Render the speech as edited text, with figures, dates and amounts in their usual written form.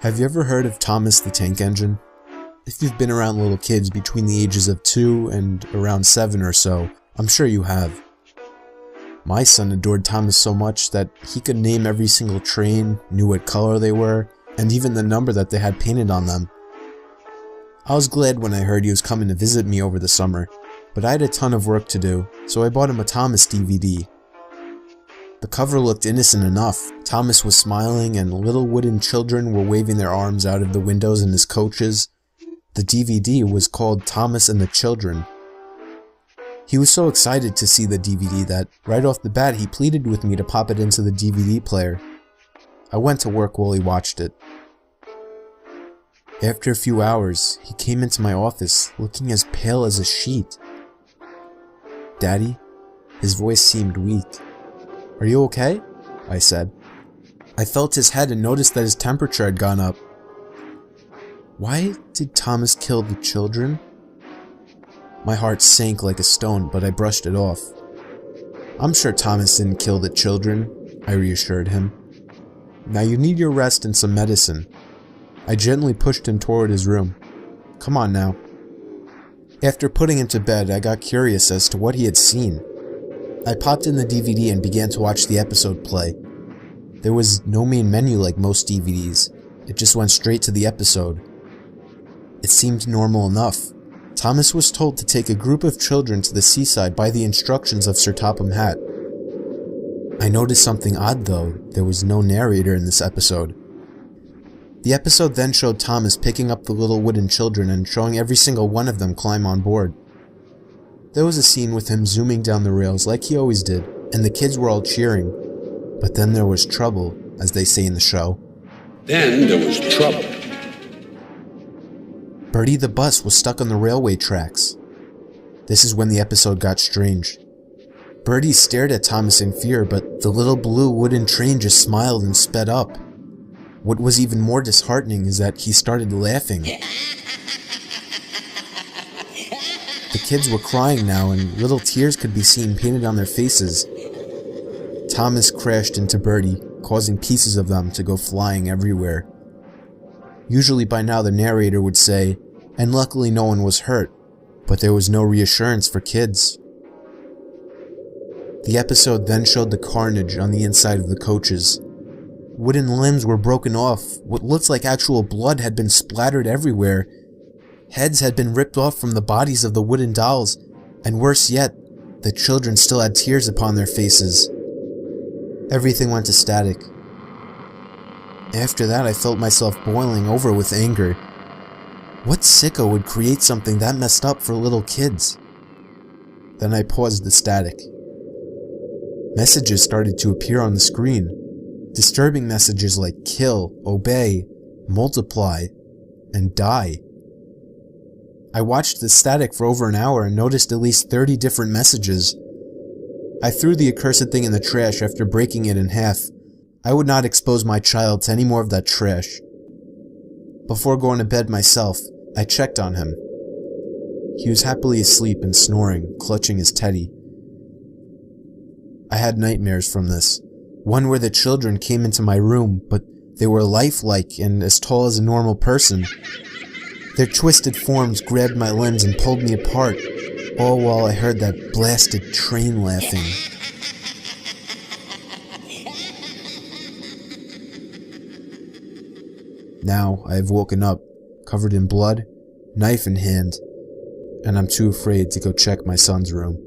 Have you ever heard of Thomas the Tank Engine? If you've been around little kids between the ages of 2 and around 7 or so, I'm sure you have. My son adored Thomas so much that he could name every single train, knew what color they were, and even the number that they had painted on them. I was glad when I heard he was coming to visit me over the summer, but I had a ton of work to do, so I bought him a Thomas DVD. The cover looked innocent enough. Thomas was smiling and little wooden children were waving their arms out of the windows in his coaches. The DVD was called Thomas and the Children. He was so excited to see the DVD that, right off the bat, he pleaded with me to pop it into the DVD player. I went to work while he watched it. After a few hours, he came into my office, looking as pale as a sheet. "Daddy?" His voice seemed weak. "Are you okay?" I said. I felt his head and noticed that his temperature had gone up. Why did Thomas kill the children? My heart sank like a stone, but I brushed it off. "I'm sure Thomas didn't kill the children," I reassured him. "Now you need your rest and some medicine." I gently pushed him toward his room. "Come on now." After putting him to bed, I got curious as to what he had seen. I popped in the DVD and began to watch the episode play. There was no main menu like most DVDs. It just went straight to the episode. It seemed normal enough. Thomas was told to take a group of children to the seaside by the instructions of Sir Topham Hatt. I noticed something odd though. There was no narrator in this episode. The episode then showed Thomas picking up the little wooden children and showing every single one of them climb on board. There was a scene with him zooming down the rails like he always did, and the kids were all cheering. But then there was trouble, as they say in the show. Then there was trouble. Bertie the bus was stuck on the railway tracks. This is when the episode got strange. Bertie stared at Thomas in fear, but the little blue wooden train just smiled and sped up. What was even more disheartening is that he started laughing. The kids were crying now, and little tears could be seen painted on their faces. Thomas crashed into Bertie, causing pieces of them to go flying everywhere. Usually by now the narrator would say, "And luckily no one was hurt," but there was no reassurance for kids. The episode then showed the carnage on the inside of the coaches. Wooden limbs were broken off, what looked like actual blood had been splattered everywhere. Heads had been ripped off from the bodies of the wooden dolls, and worse yet, the children still had tears upon their faces. Everything went to static. After that, I felt myself boiling over with anger. What sicko would create something that messed up for little kids? Then I paused the static. Messages started to appear on the screen. Disturbing messages like kill, obey, multiply, and die. I watched the static for over an hour and noticed at least 30 different messages. I threw the accursed thing in the trash after breaking it in half. I would not expose my child to any more of that trash. Before going to bed myself, I checked on him. He was happily asleep and snoring, clutching his teddy. I had nightmares from this. One where the children came into my room, but they were lifelike and as tall as a normal person. Their twisted forms grabbed my limbs and pulled me apart, all while I heard that blasted train laughing. Now I have woken up, covered in blood, knife in hand, and I'm too afraid to go check my son's room.